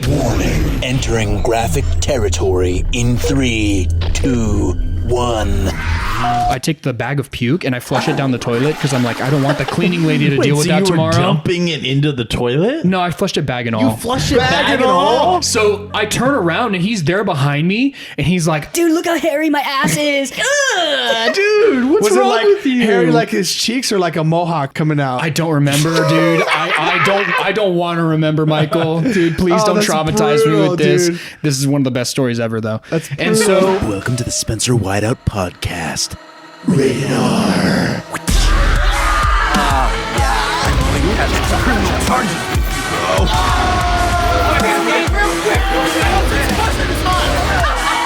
Warning. Entering graphic territory in 3, 2, 1. I take the bag of puke and I flush it down the toilet because I'm like, I don't want the cleaning lady to deal with that tomorrow. You were dumping it into the toilet? No, I flushed it bag and all. You flushed it bag and all? So I turn around and he's there behind me and he's like, dude, look how hairy my ass is. Dude, what's wrong with you? Hairy like his cheeks or like a mohawk coming out? I don't remember, dude. I don't want to remember, Michael. Dude, please don't traumatize me with this. Dude. This is one of the best stories ever, though. And so, welcome to the Spencer Whiteout podcast. Rated R.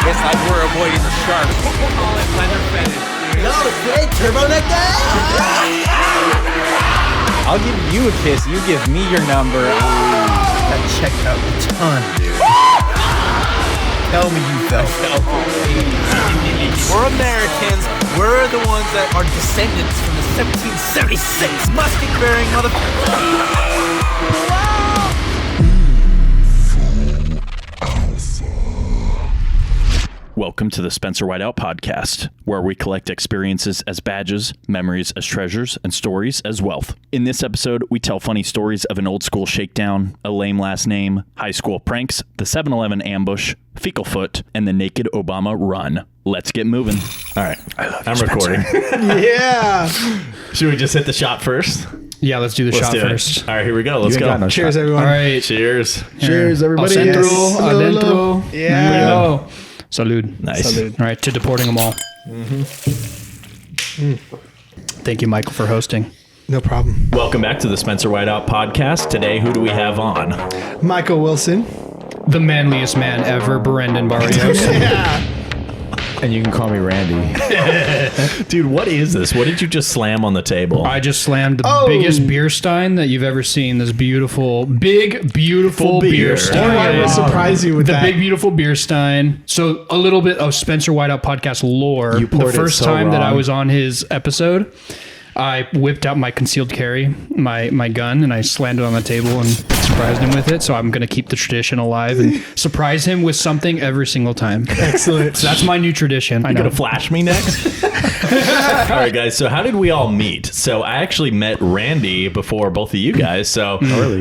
It's like we're avoiding the shark. Call it leather fetish. No, great turbo neck guy. I'll give you a kiss. You give me your number. That checked out a ton, dude. Tell me you felt. We're Americans. We're the ones that are descendants from the 1776 musket-bearing motherfuckers. Welcome to the Spencer Whiteout podcast, where we collect experiences as badges, memories as treasures, and stories as wealth. In this episode, we tell funny stories of an old school shakedown, a lame last name, high school pranks, the 7-Eleven ambush, Fecal foot, and the naked Obama run. Let's get moving. All right, I'm recording. Yeah. Should we just hit the shot first? yeah, let's do the shot first. All right, here we go. Let's go. Cheers, everyone. All right. Cheers. Cheers, everybody. Adentro. Yeah. There we go. Salud. Nice. Salud. All right, to deporting them all. Thank you, Michael, for hosting. No problem. Welcome back to the Spencer Whiteout podcast. Today, who do we have on? Michael Wilson. The manliest man ever, Brendon Barrios. Yeah. And you can call me Randy. Dude, what is this? What did you just slam on the table? I just slammed the biggest beer stein that you've ever seen. This beautiful, beautiful beer stein. I will surprise you with that. The big, beautiful beer stein. So a little bit of Spencer Whiteout podcast lore. You poured the first it so time that I wrong. was on his episode, I whipped out my concealed carry, my gun, and I slammed it on the table and surprised him with it. So I'm going to keep the tradition alive and surprise him with something every single time. Excellent. So that's my new tradition. I You know. gonna flash me next? All right, guys. So how did we all meet? So I actually met Randy before both of you guys. So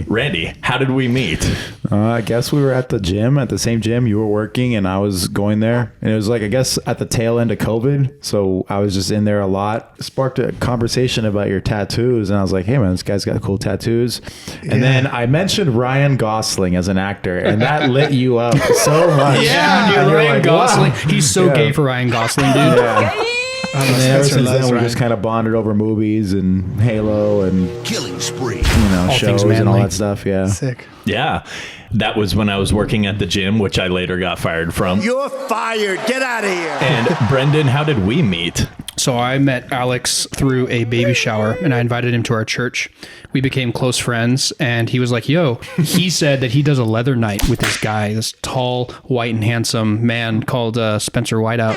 Randy, how did we meet? I guess we were at the gym, at the same gym. You were working and I was going there. And it was like, I guess at the tail end of COVID. So I was just in there a lot. Sparked a conversation about your tattoos. And I was like, hey man, this guy's got cool tattoos. And then I mentioned Ryan Gosling as an actor. And that lit you up so much. Yeah, dude, And you're Ryan like, Gosling. wow. He's so Yeah. gay for Ryan Gosling, dude. Yeah. And ever Spencer since loves then, we Ryan. just kind of bonded over movies and Halo and Killing spree. shows and all manly. that stuff. Yeah. Sick. Yeah, that was when I was working at the gym, which I later got fired from. You're fired. Get out of here. And Brendon, how did we meet? So I met Alex through a baby shower and I invited him to our church. We became close friends and he was like, yo, he said that he does a leather night with this guy, this tall, white and handsome man called Spencer Whiteout.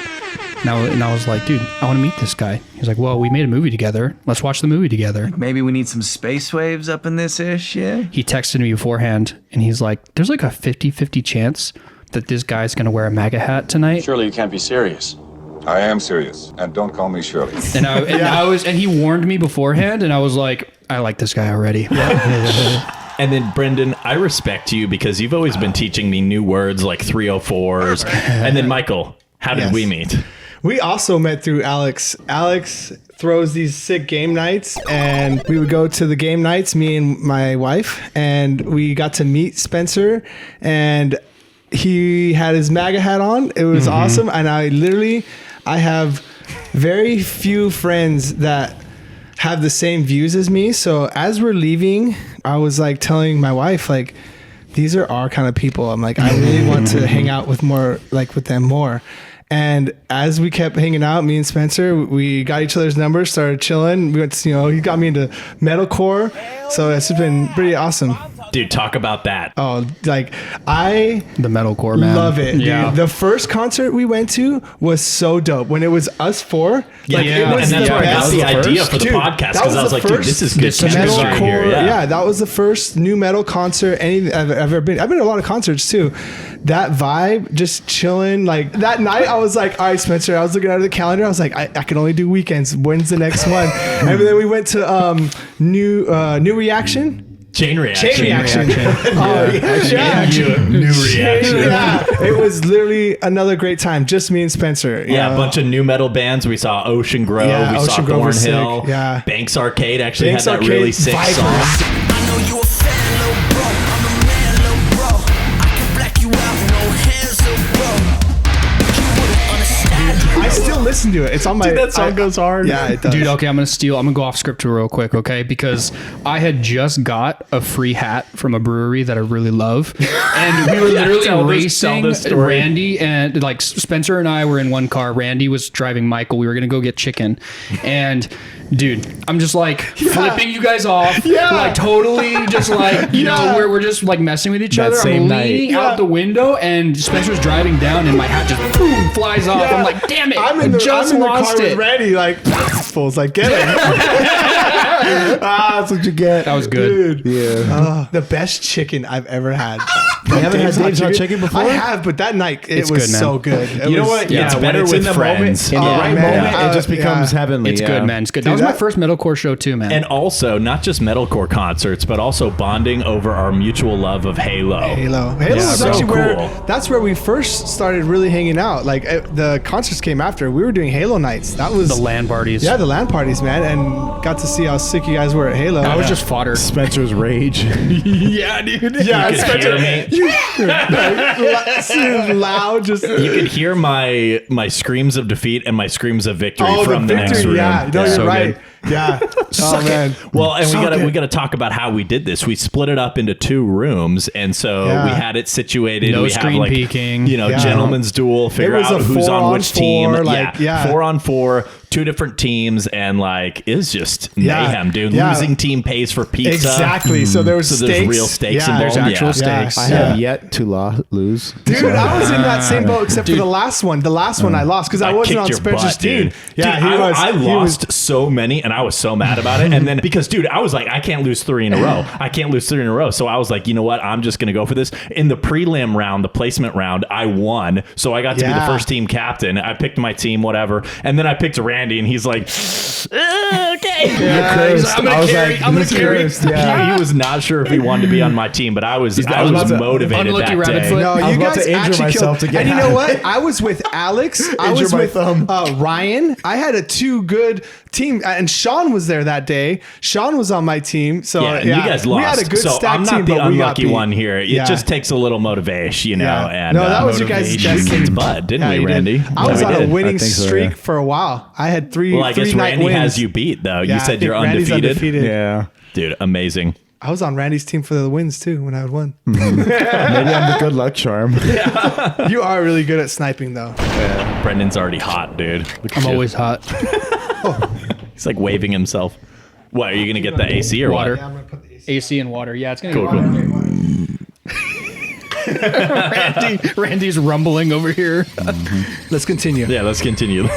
And I was like, dude, I want to meet this guy. He's like, well, we made a movie together. Let's watch the movie together. Maybe we need some space waves up in this ish, yeah? He texted me beforehand and he's like, there's like a 50-50 chance that this guy's going to wear a MAGA hat tonight. Surely you can't be serious. I am serious, and don't call me Shirley. And he warned me beforehand and I was like, I like this guy already. And then Brendon, I respect you because you've always been teaching me new words like 304s. And then Michael, how did we meet? We also met through Alex. Alex throws these sick game nights, and we would go to the game nights, me and my wife, and we got to meet Spencer, and he had his MAGA hat on. It was awesome, and I have very few friends that have the same views as me. So as we're leaving, I was like telling my wife, like, these are our kind of people. I'm like, I really want to hang out with them more. And as we kept hanging out, me and Spencer, we got each other's numbers, started chilling. We went to, he got me into metalcore. So it's been pretty awesome. Dude, talk about that. Oh, like I The metalcore, man. love it, Yeah. dude. The first concert we went to was so dope. When it was us four, Yeah, like, it was and that's the where I got best. the idea for the Dude, podcast that because I was the like, dude, this is good this chemistry metalcore. here. Yeah, that was the first new metal concert I've ever been. I've been to a lot of concerts too. That vibe, just chilling. Like that night, I was like, all right, Spencer. I was looking at the calendar. I was like, I can only do weekends. When's the next one? And then we went to new reaction. Chain reaction. Chain reaction. New reaction. Yeah, it was literally another great time. Just me and Spencer. Yeah, a bunch of new metal bands. We saw Ocean Grove. Yeah, we Ocean saw Grove was Thornhill. sick. Yeah. Banks Arcade actually Banks had that Arcade, really sick Vipers. song. I know you a fan, little bro. I'm a man, little bro. I can black you out, no hands, little bro. You wouldn't understand. I still listen to it. It's on my. Dude, that song goes hard. Yeah, it does. Dude, okay, I'm gonna go off script real quick, okay? Because I had just got a free hat from a brewery that I really love, and we were literally racing. Randy and like Spencer and I were in one car. Randy was driving Michael. We were gonna go get chicken, and dude, I'm just like flipping you guys off, like totally just like you know we're just like messing with each That other. I'm same leaning night. out the window, and Spencer's driving down, and my hat just boom flies off. I'm like, damn it! I'm in the car lost with it. Randy. Like, fools, like get it. That's what you get. That was good. Dude. Yeah. The best chicken I've ever had. You haven't had Dave's Hot Chicken before? I have, but that night It's it was good, man. so good. It You know was- what? yeah, It's when better it's with in the friends. moment, in the Oh, right man. moment, it just becomes Yeah. heavenly. It's yeah. good, man. It's good. That was my first metalcore show too, man. And also, not just metalcore concerts, but also bonding over our mutual love of Halo. Halo Yeah, was so actually where cool. that's where we first started really hanging out. Like the concerts came after. We were doing Halo nights. That was the LAN parties. Yeah, the LAN parties, man, and got to see how sick you guys were at Halo. I was just fodder. Spencer's rage. Yeah, dude. yeah, You could hear me. loud, just You could hear my screams of defeat and my screams of victory from the next room. Yeah, no, Yeah. you're So right. good. Yeah. Oh man. Well, and So we good. gotta talk about how we did this. We split it up into 2 rooms, and so Yeah. we had it situated. No we have screen like peeking. Yeah. gentleman's duel. Figure was out a who's on which 4-on-4, team. like, yeah. 4-on-4, 2 different teams, and like it's just Yeah. mayhem, dude. Yeah. Losing team pays for pizza. Exactly. So there was So stakes. there's real stakes Yeah. involved. There's actual Yeah. stakes. I have yet to lose. Dude, I was in that same boat except for the last one. The last one I lost because I wasn't kicked on your Spencer's butt, team. dude. Yeah, Dude, he was. I he lost so many, and I was so mad about it. And then because, dude, I was like, I can't lose 3 in a row. I can't lose 3 in a row. So I was like, you know what? I'm just gonna go for this. In the prelim round, the placement round, I won. So I got to be the Yeah. first team captain. I picked my team, whatever. And then I picked Randy, and he's like, okay. Yeah, He's like, I'm gonna carry. He was not sure if he wanted to be on my team, but I was about to- motivated Unlucky that rabbit day. foot. No, I was you about guys to injure actually myself killed. to get And you out. know what? I was with Alex. I Injure was my with thumb. Ryan. I had a 2 good team, and Sean was there that day. Sean was on my team. So Yeah, and you guys lost. We had a good so stack I'm not team, the but we got unlucky beat. one here. It Yeah. just takes a little motivation, you know. Yeah. And No, that was your guys' motivation. best We kicked team. butt, didn't Yeah, we, you did. Randy? I was Yeah, we on a did. winning I think so, streak yeah. for a while. I had 3 Well, I guess 3-night Randy wins. has you beat, though. Yeah, You I said you're think Randy's undefeated. Yeah. Dude, amazing. I was on Randy's team for the wins too when I had won. Maybe I'm the good luck charm. You are really good at sniping though. Brendan's already hot, dude. Look at I'm you. always hot. He's like waving himself. What, are you going to get the AC or Water. what? I'm gonna put the AC. AC and water. Yeah, it's gonna Cool, cool. Randy's rumbling over here. Let's continue. Yeah, let's continue.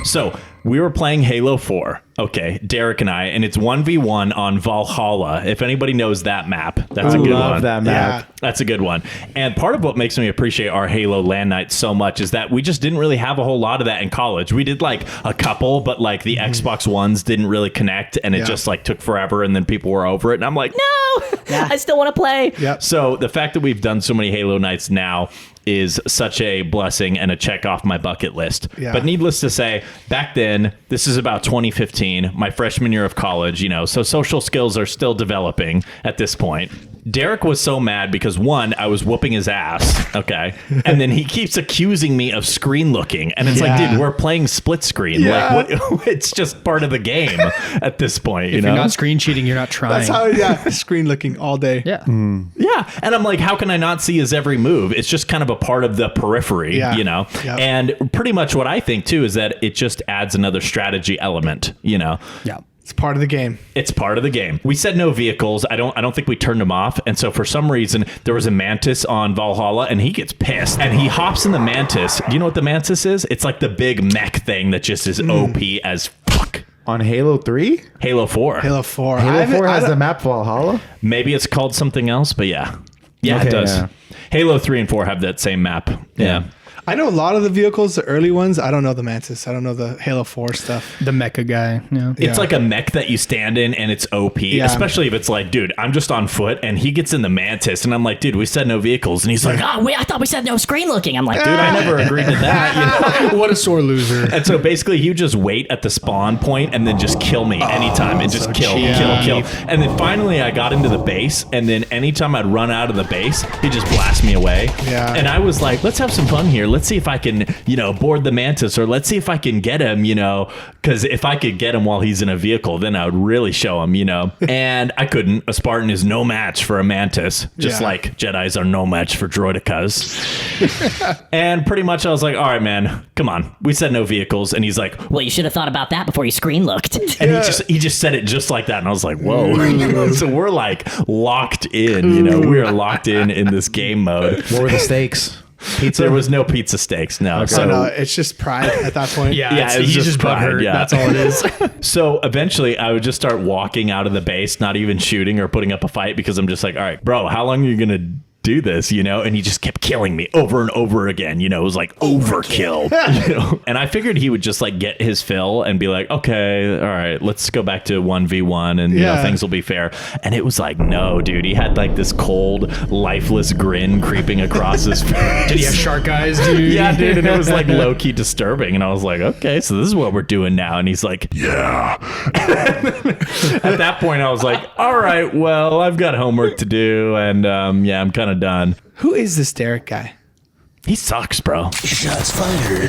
So, we were playing Halo 4. Okay, Derek and I, and it's 1v1 on Valhalla. If anybody knows that map, that's a good love one. that map. Yeah. That's a good one. And part of what makes me appreciate our Halo LAN nights so much is that we just didn't really have a whole lot of that in college. We did like a couple, but like the Xbox Ones didn't really connect, and it Yeah. just like took forever, and then people were over it. And I'm like, no, I still want to play. Yep. So the fact that we've done so many Halo nights now is such a blessing and a check off my bucket list. Yeah. But needless to say, back then, this is about 2015, my freshman year of college, you know, so social skills are still developing at this point. Derek was so mad because, one, I was whooping his ass, okay? And then he keeps accusing me of screen looking. And it's like, Yeah. dude, we're playing split screen. Yeah. Like, what, it's just part of the game at this point, you If know? you're not screen cheating, you're not trying. That's how screen looking all day. yeah. Yeah. And I'm like, how can I not see his every move? It's just kind of a part of the periphery, Yeah. you know? Yep. And pretty much what I think, too, is that it just adds another strategy element, you know? Yeah. It's part of the game. It's part of the game. We said no vehicles. I don't think we turned them off. And so for some reason, there was a mantis on Valhalla, and he gets pissed. And he hops in the mantis. Do you know what the mantis is? It's like the big mech thing that just is OP as fuck. On Halo 3? Halo 4. Halo 4. Halo 4 has the map Valhalla? Maybe it's called something else, but yeah. Yeah, Okay, it does. yeah. Halo 3 and 4 have that same map. Yeah. I know a lot of the vehicles, the early ones. I don't know the Mantis. I don't know the Halo 4 stuff. The mecha guy. Yeah. It's like a mech that you stand in and it's OP, especially if it's like, dude, I'm just on foot and he gets in the mantis and I'm like, dude, we said no vehicles. And he's like, Oh, wait, I thought we said no screen looking. I'm like, dude, I never agreed to that. You know? What a sore loser. And so basically he would just wait at the spawn point and then just kill me anytime and just kill. And then finally I got into the base, and then anytime I'd run out of the base, he'd just blast me away. Yeah. And I was like, let's have some fun here. Let's see if I can, board the mantis, or let's see if I can get him, because if I could get him while he's in a vehicle, then I would really show him, And I couldn't. A Spartan is no match for a mantis, just like Jedis are no match for droidicas. And pretty much I was like, all right, man, come on. We said no vehicles. And he's like, well, you should have thought about that before you screen looked. and he just said it just like that. And I was like, whoa. So we're like locked in, we are locked in this game mode. What were the stakes? Pizza? There was no pizza steaks. No. Okay. So no, it's just pride at that point. It was just pride. Yeah. That's all it is. So eventually I would just start walking out of the base, not even shooting or putting up a fight, because I'm just like, all right, bro, how long are you going to do this, and he just kept killing me over and over again. It was like overkill. And I figured he would just like get his fill and be like, okay, all right, let's go back to 1v1 and things will be fair. And it was like, no, dude, he had like this cold, lifeless grin creeping across his face. Did he have shark eyes, dude? Yeah, dude, and it was like low-key disturbing. And I was like, okay, so this is what we're doing now. And he's like, yeah. At that point I was like, all right, well, I've got homework to do, and I'm kind of done. Who is this Derek guy? He sucks, bro. Shots fired.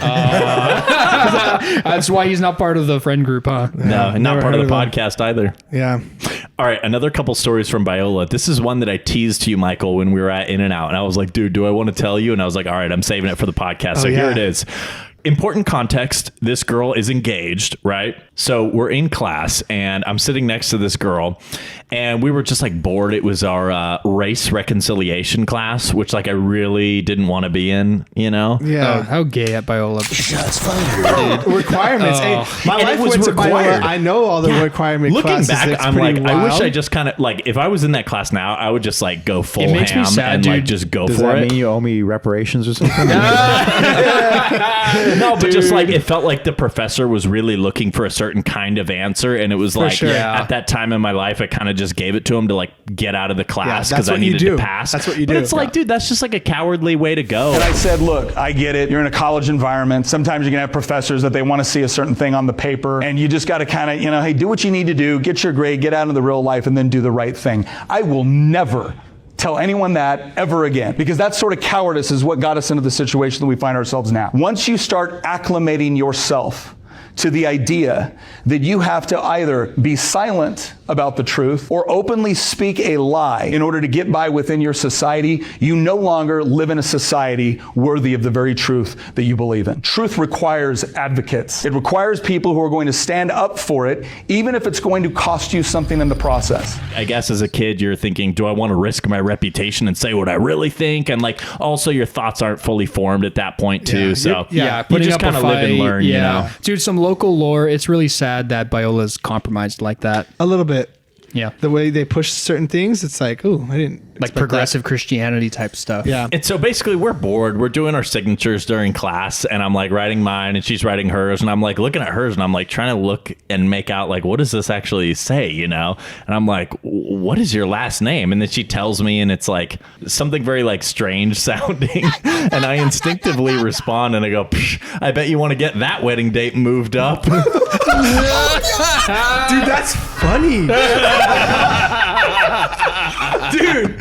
That's why he's not part of the friend group, huh? No, and not part of the podcast either. Yeah. All right, another couple stories from Biola. This is one that I teased to you, Michael, when we were at In-N-Out. And I was like, dude, do I want to tell you? And I was like, all right, I'm saving it for the podcast. So here it is. Important context. This girl is engaged, right? So we're in class and I'm sitting next to this girl and we were just like bored. It was our race reconciliation class, which like I really didn't want to be in, Yeah. Oh, how gay at Biola. Shots fired. Requirements. Hey, my And wife it was went to required. Biola. I know all the requirement Looking classes. back, It's I'm pretty like, I wish wild. I just kind of like, if I was in that class now, I would just like go full It makes me ham sad, and dude. like just go Does for that it. mean you owe me reparations or something? No, but just like it felt like the professor was really looking for a certain kind of answer, and it was like sure. at that time in my life, I kind of just gave it to him to like get out of the class that's because I what you needed do. to pass. That's what you But do. it's like, dude, that's just like a cowardly way to go. And I said, look, I get it. You're in a college environment. Sometimes you're going to have professors that they want to see a certain thing on the paper. And you just got to kind of, hey, do what you need to do, get your grade, get out into the real life, and then do the right thing. I will never tell anyone that ever again, because that sort of cowardice is what got us into the situation that we find ourselves now. Once you start acclimating yourself to the idea that you have to either be silent about the truth or openly speak a lie in order to get by within your society, you no longer live in a society worthy of the very truth that you believe in. Truth requires advocates. It requires people who are going to stand up for it, even if it's going to cost you something in the process. I guess as a kid, you're thinking, do I want to risk my reputation and say what I really think? And like, also your thoughts aren't fully formed at that point too. So you putting just up kind a of live and fight, learn, Dude, some local lore, it's really sad that Biola's compromised like that. A little bit. Yeah. The way they push certain things, it's like, ooh, I didn't Like progressive Christianity type stuff. Yeah. And so basically we're bored. We're doing our signatures during class and I'm like writing mine and she's writing hers and I'm like looking at hers and I'm like trying to look and make out like, what does this actually say, And I'm like, what is your last name? And then she tells me and it's like something very like strange sounding. And I instinctively respond and I go, I bet you want to get that wedding date moved up. Dude, that's funny. Dude,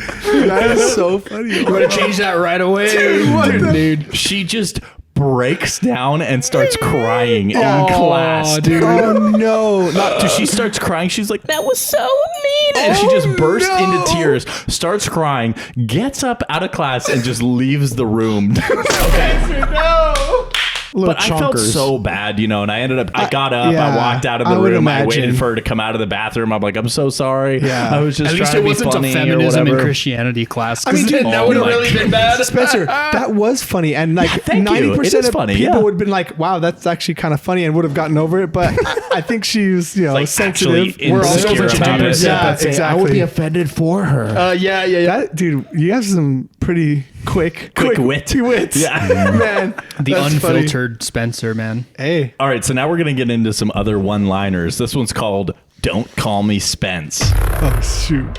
that is so funny. You want to change that right away? Dude, she just breaks down and starts crying in class. Dude. Oh no. Dude, she starts crying. She's like, That was so mean. and she just bursts into tears, starts crying, gets up out of class, and just leaves the room. No. Little But I felt chonkers. so bad, and I got up, yeah, I walked out of I the would room, I imagine. waited for her to come out of the bathroom. I'm like, I'm so sorry. Yeah. I was just At least trying it to be wasn't funny a or feminism and whatever. Christianity class. I mean, dude, that oh would have my really been bad. Spencer, that was funny, and like Thank you. It 90% is of funny, people yeah. would have been like, "Wow, that's actually kind of funny," and would have gotten over it. But I think she's, like, sensitive. actually We're all insecure insecure about about it. it. Yeah, Say, exactly. I would be offended for her. Yeah. That, dude, you have some pretty quick wit. wits. Yeah. Man, The that's funny. unfiltered Spencer, man. Hey, All right, so now we're going to get into some other one-liners. This one's called Don't Call Me Spence. oh shoot.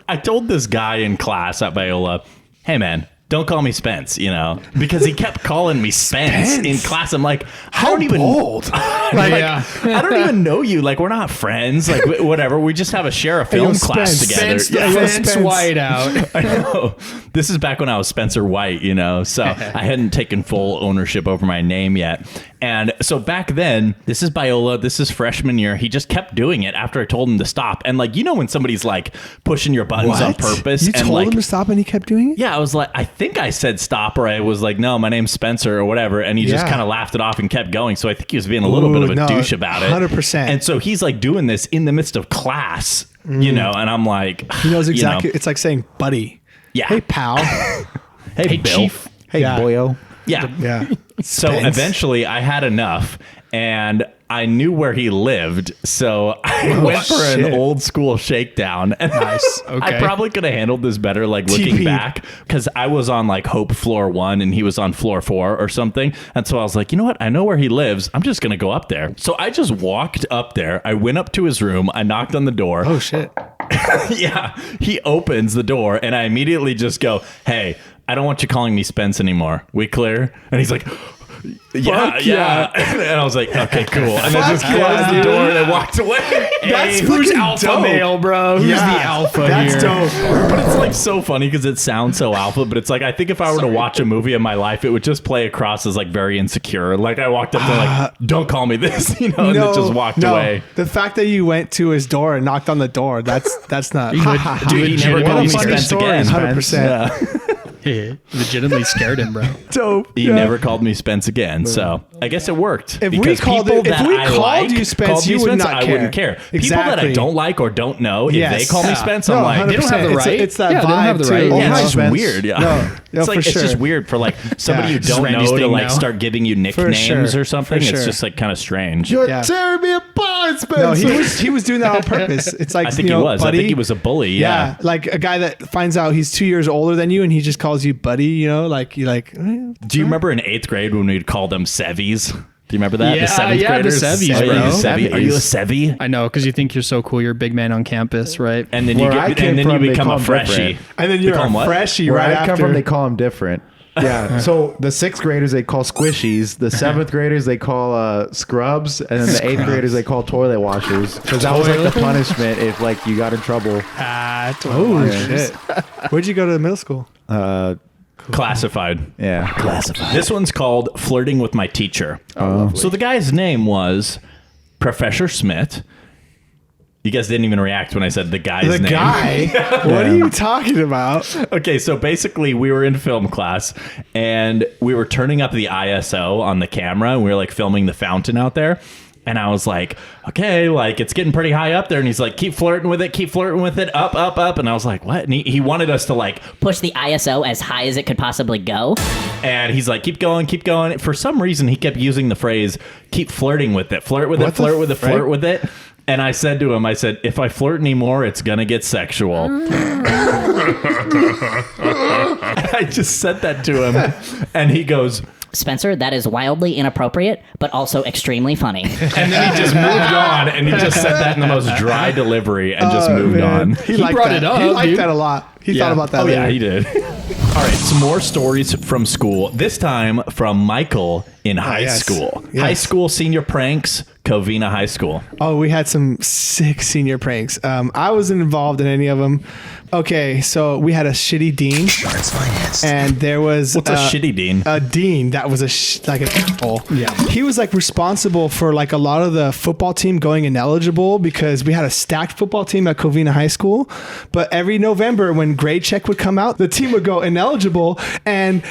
I told this guy in class at Biola, hey, man, don't call me Spence, because he kept calling me Spence in class. I'm like, I don't even bold. I don't even know you. Like, we're not friends. Like, whatever. We just share a film class together. Spence Whiteout. I know. This is back when I was Spencer White, so I hadn't taken full ownership over my name yet. And so back then, this is Biola, this is freshman year. He just kept doing it after I told him to stop. And like, when somebody's like pushing your buttons on purpose. You and told like, him to stop, and he kept doing it. yeah, I was like, I think I said stop, or I was like, no, my name's Spencer or whatever. And he just Yeah. kind of laughed it off and kept going. So I think he was being a little bit of a douche about it. 100%. And so he's like doing this in the midst of class, and I'm like, He knows exactly. It's like saying, "Buddy." Yeah. Hey, pal. hey, Bill. Chief. Hey, Yeah. boyo. Yeah. Yeah. So Spence. eventually I had enough, and I knew where he lived. So I went for an shit. old school shakedown. And Nice. Okay. I probably could have handled this better, like looking TP. back, because I was on like Hope floor 1 and he was on floor 4 or something. And so I was like, you know what? I know where he lives. I'm just going to go up there. So I just walked up there. I went up to his room. I knocked on the door. Oh shit. Yeah. He opens the door and I immediately just go, hey, I don't want you calling me Spence anymore. We clear? And he's like, yeah. And I was like, okay, cool. And then just closed the door and I walked away. That's Who's fucking alpha dope. male, bro? Who's Yeah, the alpha that's here? dope. But it's like so funny because it sounds so alpha, but it's like, I think if I were to watch a movie in my life, it would just play across as like very insecure. Like I walked up to like, don't call me this, and then just walked away. The fact that you went to his door and knocked on the door, that's not. Dude, he never called me funny Spence story, again. 100%. Yeah. Legitimately scared him, bro. Dope. He never called me Spence again, so I guess it worked. If we because called people it- if that we I called like you Spence, called me you would Spence, not I wouldn't care. care. People that I Exactly. don't like or don't know, Yes. if they call me Yeah. Spence, No, I'm like, 100%. They don't have the right. It's that Yeah, vibe they don't have the too. right. Oh, yeah, hi, it's just Spence. weird. Yeah. No, It's like for it's sure. just weird for like somebody Yeah. you It's don't Randy's know to thing like now. start giving you nicknames sure. or something. For It's sure. just like kind of strange. You're Yeah. tearing me apart, Spencer. No, he was doing that on purpose. It's like I think you he know, was. buddy. I think he was a bully. Yeah. like a guy that finds out he's 2 years older than you and he just calls you buddy. Like you like. Do you remember in 8th grade when we'd call them Sevies? Do you remember that? Yeah, the 7th yeah, the graders? Sevies, Are you bro. a Sevy? Are you a Sevy? I know, because you think you're so cool. You're a big man on campus, right? And then Where you I get, came and then you from, they become call a 'em freshie. different. And then They you're call 'em a what? freshie Where right I come after. from, they call them different. Yeah. So the 6th graders they call squishies. The 7th graders they call scrubs, and then the 8th graders they call toilet washers. Because that was like the punishment if like you got in trouble. Oh shit! Where'd you go to middle school? Classified. Yeah. This one's called Flirting with My Teacher. So the guy's name was Professor Smith. You guys didn't even react when I said the guy's The name. guy. What are you talking about? Okay, so basically we were in film class and we were turning up the ISO on the camera and we were like filming the fountain out there. And I was like, okay, like it's getting pretty high up there. And he's like, keep flirting with it, up, up, up. And I was like, what? And he wanted us to like, Push the ISO as high as it could possibly go. and he's like, keep going, keep going. For some reason, he kept using the phrase, keep flirting with it, flirt with it, flirt with it, flirt with it. And I said to him, if I flirt anymore, it's going to get sexual. I just said that to him. And he goes, Spencer, that is wildly inappropriate, but also extremely funny. and then he just moved on. And he just said that in the most dry delivery and just moved on. He liked brought that. it up, He liked dude. that a lot. He thought about that. Oh, later. yeah, he did. All right, some more stories from school. This time from Michael in high yes. school. Yes. High school senior pranks, Covina High School. Oh, we had some sick senior pranks. I wasn't involved in any of them. Okay, so we had a shitty dean, and there was What's a shitty dean? A dean that was like an asshole. Yeah, he was like responsible for like a lot of the football team going ineligible because we had a stacked football team at Covina High School. But every November when grade check would come out, the team would go ineligible and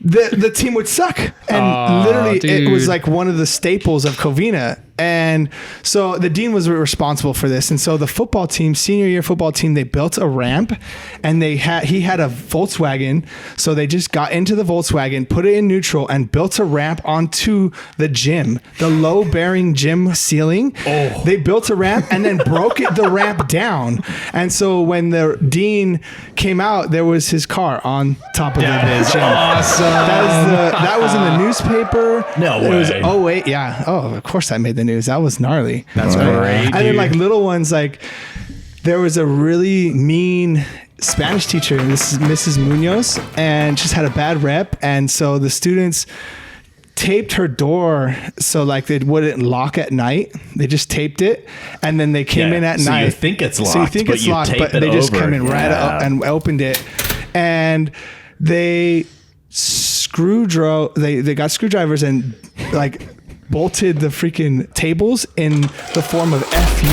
the team would suck. And literally it was like one of the staples of Covina. And so the dean was responsible for this. And so the football team, senior year football team, they built a ramp, and he had a Volkswagen. So they just got into the Volkswagen, put it in neutral, and built a ramp onto the gym, the low bearing gym ceiling. They built a ramp and then broke the ramp down. And so when the dean came out, there was his car on top of the gym. Awesome. That was in the newspaper. No way. It was 08. Yeah. Oh, of course that made the news. That was gnarly. That's great. And then like little ones, like there was a really mean Spanish teacher, this is Mrs. Munoz, and just had a bad rep. And so the students taped her door so like it wouldn't lock at night. They just taped it, and then they came in at night. You think it's locked, but they just come in right up and opened it, and they they got screwdrivers and like bolted the freaking tables in the form of FU.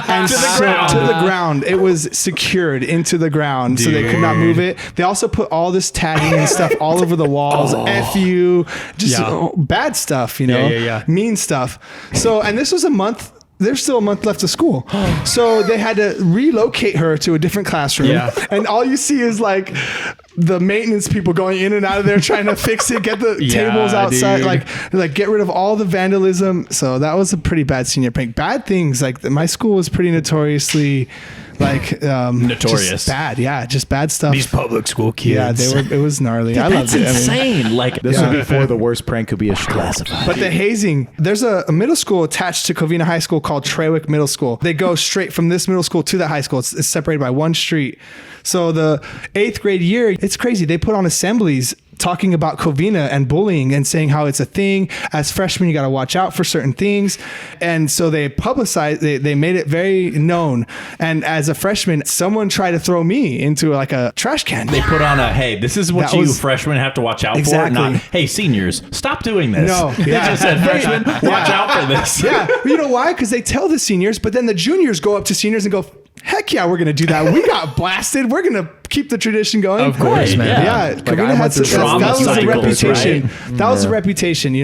And to the ground. It was secured into the ground, so they could not move it. They also put all this tagging and stuff all over the walls. FU, just bad stuff, mean stuff. So, and this was a month. There's still a month left of school. So they had to relocate her to a different classroom. Yeah. And all you see is like the maintenance people going in and out of there trying to fix it, get the tables outside, like get rid of all the vandalism. So that was a pretty bad senior prank. Bad things. Like my school was pretty notoriously notorious. Just bad. Yeah. Just bad stuff. These public school kids. Yeah, it was gnarly. Dude, I loved it. Insane. This would be before the worst prank could be a classified. But the hazing, there's a middle school attached to Covina High School called Trawick Middle School. They go straight from this middle school to that high school. It's separated by one street. So the 8th grade year, it's crazy. They put on assemblies talking about Covina and bullying and saying how it's a thing. As freshmen, you got to watch out for certain things. And so they publicized, they made it very known. And as a freshman, someone tried to throw me into like a trash can. They put on hey, this is what freshmen have to watch out for. Not, hey, seniors, stop doing this. No. They just said, freshmen, watch out for this. Yeah. You know why? Because they tell the seniors, but then the juniors go up to seniors and go, heck yeah, we're going to do that. We got blasted. We're going to keep the tradition going. Of course, man. Yeah. Covina had that was a reputation. Right? That was a reputation,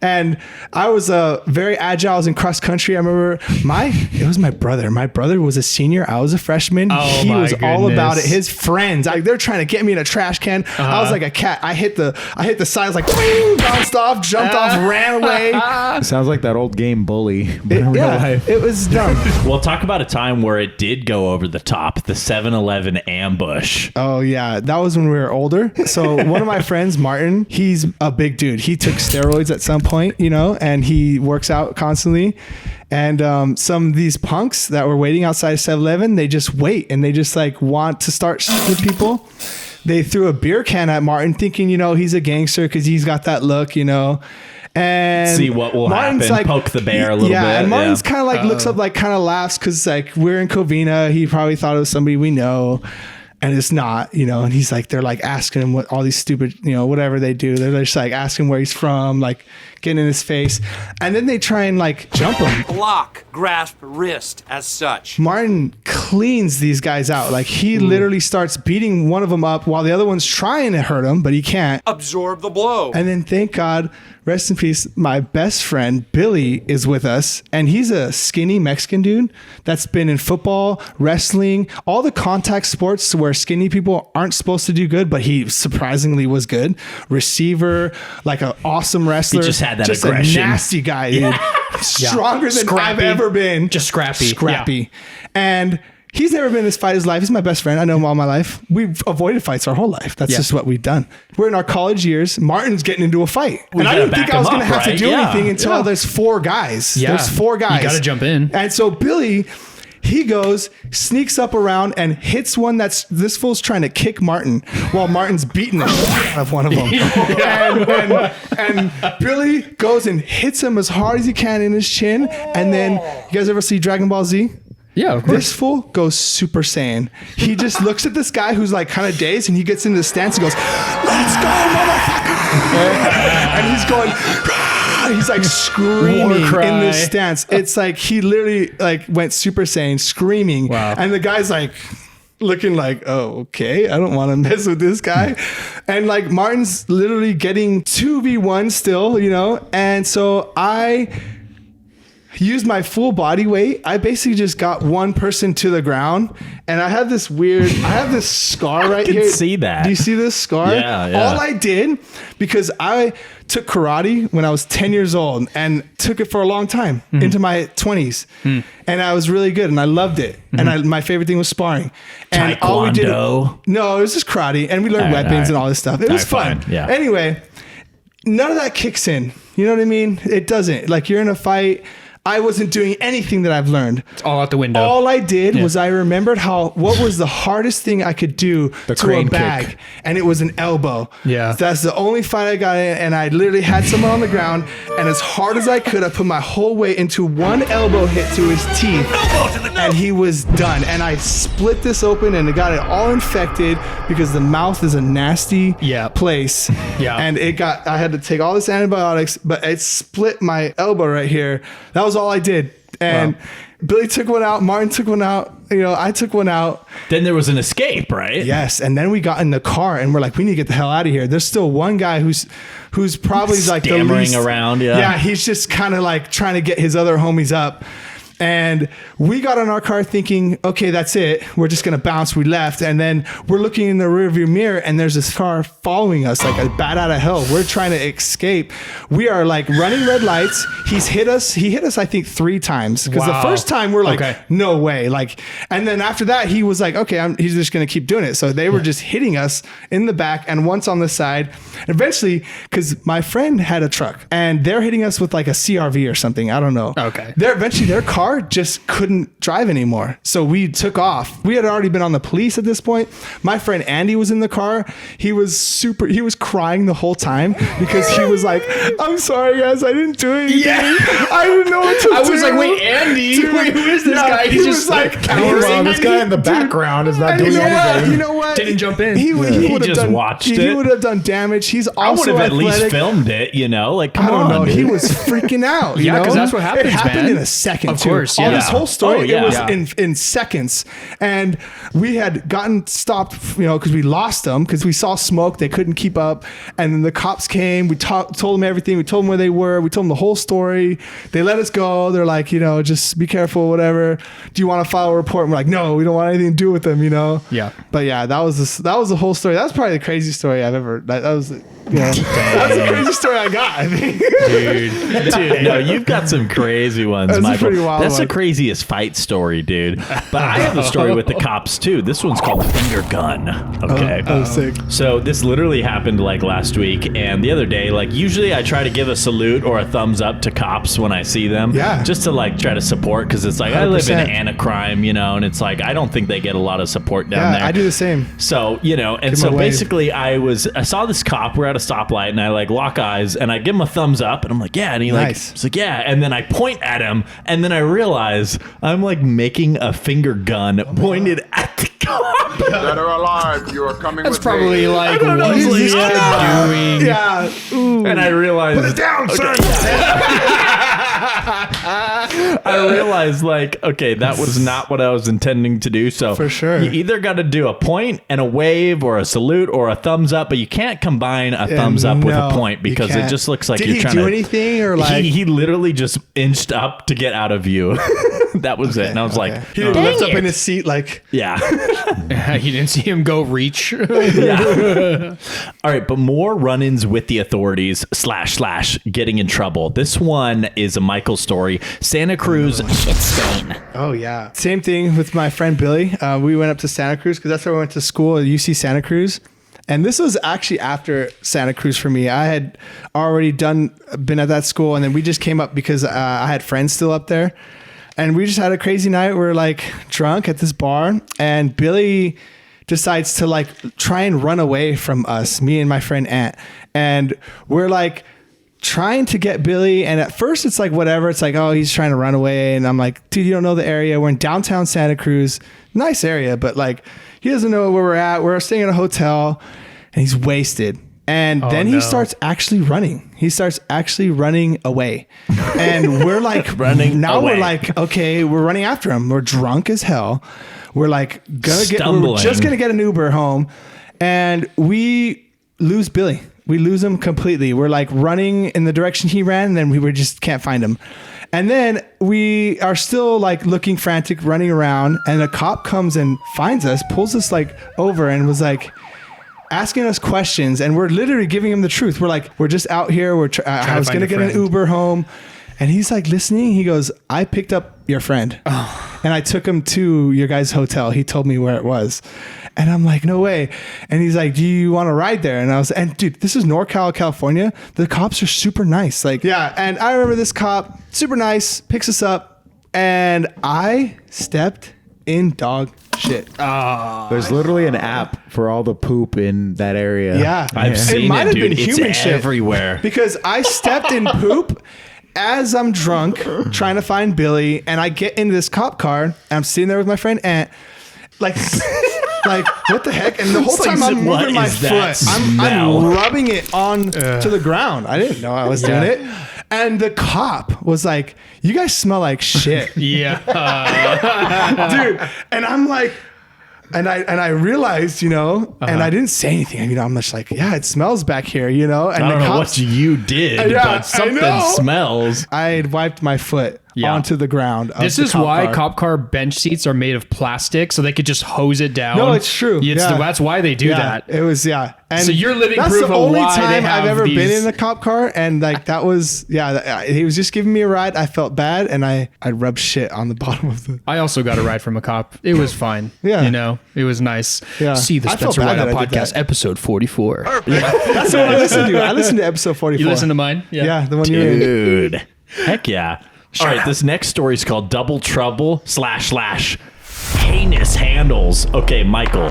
and I was very agile. I was in cross country. I remember it was my brother. My brother was a senior. I was a freshman. He was all about it. His friends, they're trying to get me in a trash can. I was like a cat. I hit the sides, like bounced off, jumped off, ran away. Sounds like that old game Bully. It was dumb. Well, talk about a time where it did go over the top. The 7-Eleven ambush. Oh yeah, that was when we were older. So one of my friends, Martin, he's a big dude. He took steroids at some point, and he works out constantly. And some of these punks that were waiting outside 7-Eleven, they just wait and they just like want to start shooting people. They threw a beer can at Martin, thinking he's a gangster because he's got that look, and see what will happen. Like, poke the bear a little bit. And Martin's kind of like looks up, like kind of laughs because like we're in Covina. He probably thought it was somebody we know. And it's not, and he's like, they're like asking him what all these stupid, whatever they do. They're just like asking where he's from, like getting in his face. And then they try and like jump him. Block, grasp, wrist as such. Martin cleans these guys out. Like he literally starts beating one of them up while the other one's trying to hurt him, but he can't. Absorb the blow. And then thank God, rest in peace, my best friend, Billy, is with us. And he's a skinny Mexican dude that's been in football, wrestling, all the contact sports where skinny people aren't supposed to do good, but he surprisingly was good. Receiver, like an awesome wrestler. He just had that just aggression. A nasty guy, dude. Stronger than I've ever been. Just scrappy. Yeah. And he's never been in this fight in his life. He's my best friend. I know him all my life. We've avoided fights our whole life. That's just what we've done. We're in our college years. Martin's getting into a fight. And I didn't think I was going to have to do anything until there's 4 guys. Yeah. There's 4 guys. You got to jump in. And so Billy, he goes, sneaks up around and hits one this fool's trying to kick Martin while Martin's beating the shit out of one of them. and Billy goes and hits him as hard as he can in his chin. And then, you guys ever see Dragon Ball Z? Yeah, of course. This fool goes Super Saiyan. He just looks at this guy who's like kind of dazed, and he gets into the stance and goes, "Let's go, motherfucker!" And he's going, he's like screaming in this stance. It's like he literally like went Super Saiyan, screaming. Wow. And the guy's like, looking like, oh, okay, I don't want to mess with this guy. And like Martin's literally getting 2v1 still, you know? And so I used my full body weight. I basically just got one person to the ground, and I have this scar right here. I can see that. Do you see this scar? Yeah. All I did, because I took karate when I was 10 years old and took it for a long time into my 20s. And I was really good and I loved it. And my favorite thing was sparring. And Taekwondo? all we did, no, it was just karate, and we learned weapons and all this stuff. It was fun. Yeah. Anyway, none of that kicks in. You know what I mean? It doesn't. Like, you're in a fight. I wasn't doing anything that I've learned. It's all out the window. All I did was I remembered what was the hardest thing I could do to a bag, kick. And it was an elbow. Yeah. So that's the only fight I got in, and I literally had someone on the ground, and as hard as I could, I put my whole weight into one elbow hit to his teeth, and he was done. And I split this open, and it got it all infected because the mouth is a nasty place. Yeah. And I had to take all this antibiotics, but it split my elbow right here. That was all I did. And Billy took one out. Martin took one out. You know, I took one out. Then there was an escape, right? Yes. And then we got in the car and we're like, we need to get the hell out of here. There's still one guy who's probably like the least around. Yeah. He's just kind of like trying to get his other homies up. And we got in our car thinking, okay, that's it. We're just going to bounce. We left. And then we're looking in the rearview mirror and there's this car following us like a bat out of hell. We're trying to escape. We are like running red lights. He hit us, I think 3 times. Because the first time we're like, no way. Like, and then after that, he was like, okay, he's just going to keep doing it. So they were just hitting us in the back and once on the side. Eventually, because my friend had a truck and they're hitting us with like a CRV or something. I don't know. Okay. Eventually their car just couldn't drive anymore. So we took off. We had already been on the police at this point. My friend Andy was in the car. He was crying the whole time because he was like, I'm sorry guys, I didn't do anything. Yeah. I didn't know what to do. I was like, wait, Andy? Dude, wait, who is this guy? He's just like, this guy in the background is not doing anything. You know what? Didn't jump in. He just watched it. He would have done damage. He's also I would have at least athletic. filmed it, you know? Like, come I don't on, know. dude. He was freaking out. Yeah, because that's what happens, It happened man. in a second, Of too. course, All yeah. this whole story, Oh, yeah. it was in seconds. And we had gotten stopped, you know, because we lost them, because we saw smoke. They couldn't keep up. And then the cops came. We told them everything. We told them where they were. We told them the whole story. They let us go. They're like, you know, just be careful, whatever. Do you want to file a report? And we're like, no, we don't want anything to do with them, you know? Yeah. But yeah, that was the whole story. That was probably the craziest story I've ever, that was, you know, that's the craziest story I got, I think. Dude, no, you've got some crazy ones, That's a Michael. pretty wild That's one. the craziest fight story, dude. But I have a story with the cops too. This one's called Finger Gun. Okay. Oh, sick. So this literally happened like last week, and the other day, like usually I try to give a salute or a thumbs up to cops when I see them. Yeah. Just to like try to support, because it's like I live in 100%. Anacrime, you know, and it's like I don't think they get a lot of support down there. I do the same. So, you know, and Give so him a wave. basically I saw this cop, we're at a stoplight, and I like lock eyes and I give him a thumbs up and I'm like, yeah. And he Nice. he's like, yeah. And then I point at him and then I realize I'm like making a finger gun pointed at the cop. Dead or alive, you are coming That's with probably me. like, don't know, what is he's this like, guy doing? Yeah. Ooh. And I realized, Put it down, son. I realized like, okay, that was not what I was intending to do. So For sure. you either got to do a point and a wave or a salute or a thumbs up, but you can't combine a thumbs up with a no, point because you it can't. just looks like Did you're he trying do to anything or like he literally just inched up to get out of view. That was it. And I was like, he didn't lift up in his seat like yeah. You didn't see him go reach. Yeah. All right, but more run-ins with the authorities / getting in trouble. This one is a Michael story. Santa Cruz. Shit stain. Oh yeah. Same thing with my friend Billy. We went up to Santa Cruz because that's where we went to school at UC Santa Cruz. And this was actually after Santa Cruz for me. I had already been at that school, and then we just came up because I had friends still up there. And we just had a crazy night. We were like drunk at this bar, and Billy decides to like try and run away from us, me and my friend Ant. And we're like trying to get Billy, and at first it's like whatever. It's like, oh, he's trying to run away, and I'm like, dude, you don't know the area. We're in downtown Santa Cruz, nice area, but like he doesn't know where we're at. We're staying in a hotel, and he's wasted. And then he starts actually running. He starts actually running away, and we're like Running now away. we're like, okay, we're running after him. We're drunk as hell. We're like we're Stumbling. just gonna get an Uber home, and we lose Billy. We lose him completely. We're like running in the direction he ran, and then we just can't find him. And then we are still like looking frantic, running around, and a cop comes and finds us, pulls us like over, and was like asking us questions, and we're literally giving him the truth. We're like, we're just out here. I was gonna get an Uber home, and he's like listening. He goes, I picked up your friend, and I took him to your guys' hotel. He told me where it was. And I'm like, no way. And he's like, do you want to ride there? And dude, this is NorCal, California. The cops are super nice. Like, yeah. And I remember this cop, super nice, picks us up, and I stepped in dog shit. There's literally an app for all the poop in that area. Yeah. I've seen it might have been dude. human It's shit. everywhere. Because I stepped in poop as I'm drunk trying to find Billy, and I get into this cop car, and I'm sitting there with my friend Ant, like what the heck? And the whole time I'm moving my foot, I'm rubbing it on to the ground. I didn't know I was doing it. And the cop was like, you guys smell like shit. Yeah. Dude. And I'm like, and I realized, and I didn't say anything. I'm just like, yeah, it smells back here, And I don't know what you did, but something smells. I had wiped my foot onto the ground. This is why cop car bench seats are made of plastic, so they could just hose it down. No, it's true. That's why they do that. It was, And so you're living that's proof the of only why they time have I've ever these... been in a cop car, and like that was, he was just giving me a ride. I felt bad, and I rubbed shit on the bottom of the... I also got a ride from a cop. It was fine. Yeah. It was nice. Yeah. See the I felt Spencer bad Whiteout that I did podcast, that. episode 44. That's what I listened to. I listened to episode 44. You listened to mine? Yeah, the one you were in. Dude. Heck yeah. All right, this next story is called Double Trouble / Heinous Handles. Okay, Michael,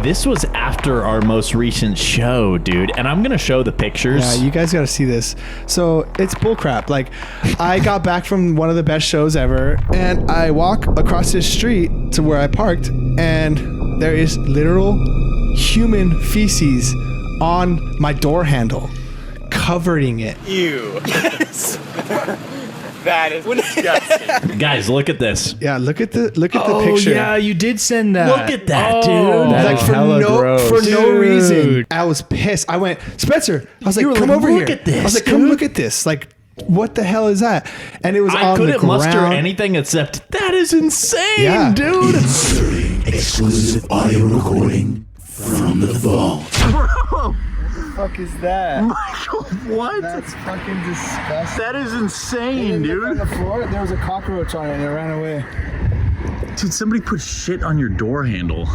this was after our most recent show, dude, and I'm going to show the pictures. Yeah, you guys got to see this. So it's bullcrap. Like, I got back from one of the best shows ever, and I walk across this street to where I parked, and there is literal human feces on my door handle, covering it. Ew. That is disgusting. Guys, look at this. Yeah, look at the picture. Oh, yeah, you did send that. Look at that, dude. Like for no Dude. reason. I was pissed. I went, Spencer. I was like, come over look here. at this, I was like, come dude. look at this. Like, what the hell is that? And it was I on the couldn't ground. muster anything except that is insane, Yeah. dude. Inserting exclusive audio recording from the vault. Fuck is that? Michael, what? That's fucking disgusting. That is insane, On dude. the floor, there was a cockroach on it and it ran away. Dude, somebody put shit on your door handle.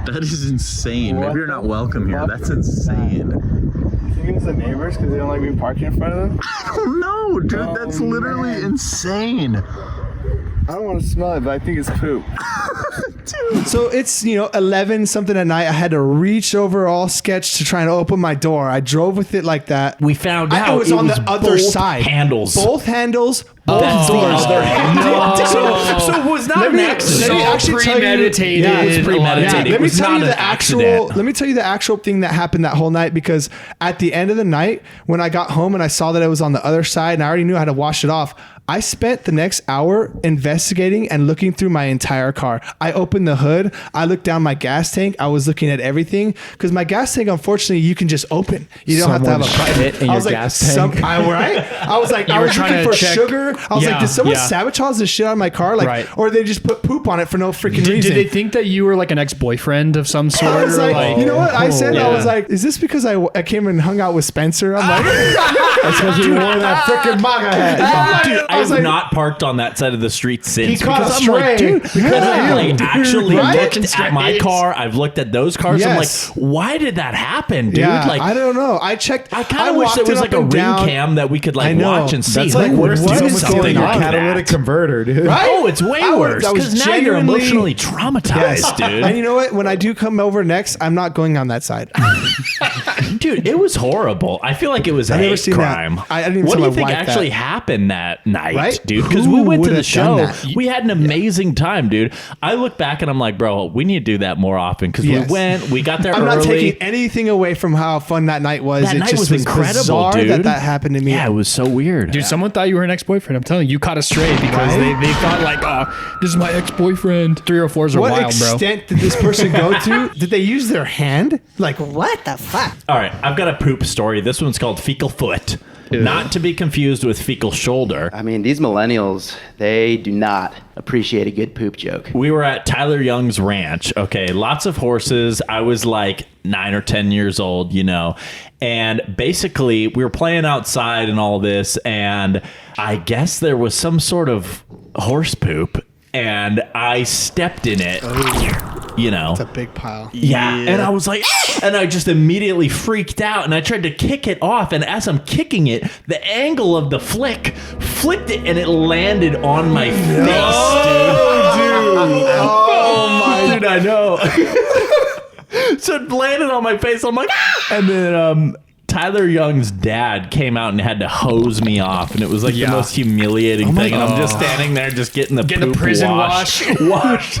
That is insane. What Maybe you're not welcome here. That's insane. You think it's the neighbors because they don't like me parking in front of them? I don't know, dude. That's literally insane. I don't want to smell it, but I think it's poop. Dude. So it's, 11 something at night. I had to reach over all sketch to try and open my door. I drove with it like that. We found out it was on the other both side. handles. Both handles, both That's the doors. other handle. No. So it was not an accident. Let me actually tell you- premeditated. Yeah, it was premeditated. Let It me was tell not you an the actual. accident. Let me tell you the actual thing that happened that whole night, because at the end of the night, when I got home and I saw that it was on the other side and I already knew how to wash it off, I spent the next hour investigating and looking through my entire car. I opened the hood. I looked down my gas tank. I was looking at everything because my gas tank, unfortunately, you can just open. You don't have to have a Someone private. shit in I your was like, gas tank? I was like, You I were was trying looking to for check- sugar. I was like, Yeah, did someone yeah. sabotage this shit on my car? Like, Right. or they just put poop on it for no freaking reason. Did they think that you were like an ex-boyfriend of some sort? I was or like, you know what I said? yeah. I was like, is this because I came and hung out with Spencer? I'm like, that's because he wore that freaking MAGA hat. Dude, I was have like, not parked on that side of the street since. He caught because a I'm like, stray. dude, because Yeah. I've actually Right? looked at my car. I've looked at those cars. Yes. I'm like, why did that happen, dude? yeah, Like, I don't know. I checked. I kind of wish there was like a ring cam that we could I like know. watch and see. That's like, like, where's what doing is something going on? like Catalytic that? converter, dude. Right? Oh, it's way worse I was because now you're genuinely- emotionally traumatized, dude. And you know what? When I do come over next, I'm not going on that side. Dude, it was horrible. I feel like it was a I've never hate seen that. crime. I didn't even what tell do you my think wife actually that. happened that night? night, Right? dude. Because Who we went to the would've show. done that? We had an amazing time, dude. I look back and I'm like, bro, we need to do that more often because Yes. we got there I'm early. not taking anything away from how fun that night was. That It night just was incredible, bizarre dude. that happened to me. Yeah, it was so weird. Dude, someone thought you were an ex-boyfriend. I'm telling you, you caught a stray because they thought like, oh, this is my ex-boyfriend. 304s are What wild, bro. extent did this person go to? Did they use their hand? Like, what the fuck? All right, I've got a poop story. This one's called Fecal Foot. Not to be confused with fecal shoulder. I mean, these millennials, they do not appreciate a good poop joke. We were at Tyler Young's ranch. Okay, lots of horses. I was like 9 or 10 years old, you know. And basically, we were playing outside and all this. And I guess there was some sort of horse poop. And I stepped in it. You know, It's a big pile. yeah. And I was like, and I just immediately freaked out and I tried to kick it off. And as I'm kicking it, the angle of the flicked it and it landed on my face, dude. Oh my Dude, I know. So it landed on my face. I'm like, and then Tyler Young's dad came out and had to hose me off, and it was like the most humiliating thing. And I'm just standing there, just getting the poop prison washed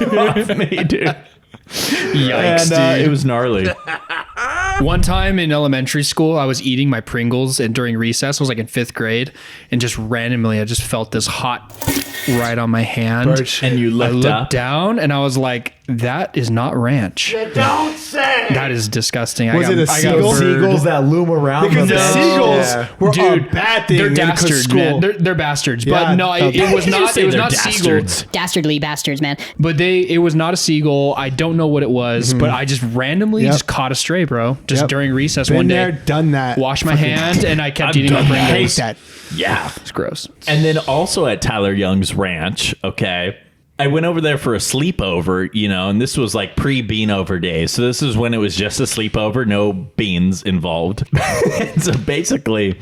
off me, dude. Yikes, And dude. it was gnarly. One time in elementary school, I was eating my Pringles, and during recess, I was like in 5th grade, and just randomly, I just felt this hot right on my hand. And you I looked looked up down, and I was like, "That is not ranch. Don't say. That is disgusting." Was it a seagull? Seagulls that loom around Because the bench. seagulls were Dude, a bad thing they're in dastards, school. man. They're bastards. Yeah, But no, it was not. It was not seagulls. Dastardly bastards, man. But it was not a seagull. I don't know what it was, but I just randomly just caught a stray, bro. Just during recess Been one day. there, done that. Washed my hand, and I kept I've eating my done that. Pringles. Hate that. Yeah. It's gross. And then also at Tyler Young's ranch, okay, I went over there for a sleepover, you know, and this was like pre-bean over days. So this is when it was just a sleepover, no beans involved. And so basically,